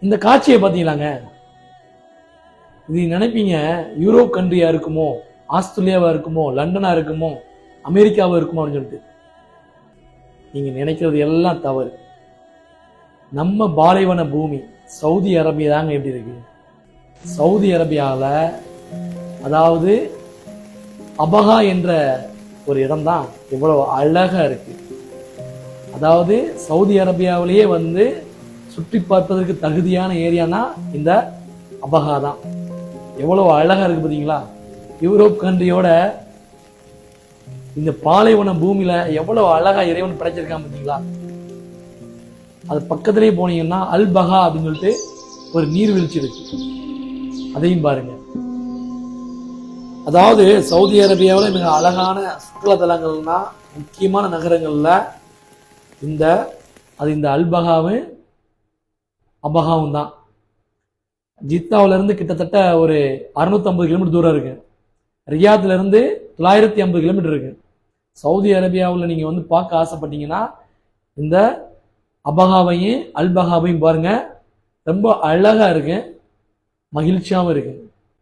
இந்த காட்சியை பார்த்தீங்களாங்க, இது நினைப்பீங்க யூரோப் கண்ட்ரியா இருக்குமோ, ஆஸ்திரேலியாவா இருக்குமோ, லண்டனா இருக்குமோ, அமெரிக்காவா இருக்குமோ அப்படின்னு சொல்லிட்டு. நீங்க நினைக்கிறது எல்லாம் தவறு. நம்ம பாலைவன பூமி சவுதி அரேபியா தாங்க எப்படி இருக்கு. சவுதி அரேபியாவில் அதாவது அபஹா என்ற ஒரு இடம் தான் எவ்வளவு அழகா இருக்கு. அதாவது சவுதி அரேபியாவிலேயே வந்து சுற்றி பார்ப்பதற்கு தகுதியான ஏரியானா இந்த அபஹா தான். எவ்வளவு அழகா இருக்கு பார்த்தீங்களா. யூரோப் கண்ட்ரியோட இந்த பாலைவன பூமியில எவ்வளவு அழகா இறைவன் படைச்சிருக்கான் பார்த்தீங்களா. அது பக்கத்திலேயே போனீங்கன்னா அல் பஹா அப்படின்னு சொல்லிட்டு ஒரு நீர்வீழ்ச்சி இருக்கு, அதையும் பாருங்க. அதாவது சவுதி அரேபியாவில் மிக அழகான சுற்றுலா தலங்கள்னா முக்கியமான நகரங்கள்ல இந்த அல்பகாவும் அபகாவும் தான். ஜித்தாவில இருந்து கிட்டத்தட்ட ஒரு 650 கிலோமீட்டர் தூரம் இருக்கு. ரியாத்ல இருந்து 950 கிலோமீட்டர் இருக்கு. சவுதி அரேபியாவில் நீங்க வந்து பார்க்க ஆசைப்பட்டீங்கன்னா இந்த அபகாவையும் அல்பகாவையும் பாருங்க. ரொம்ப அழகா இருக்கு, மகிழ்ச்சியாகவும் இருக்கு.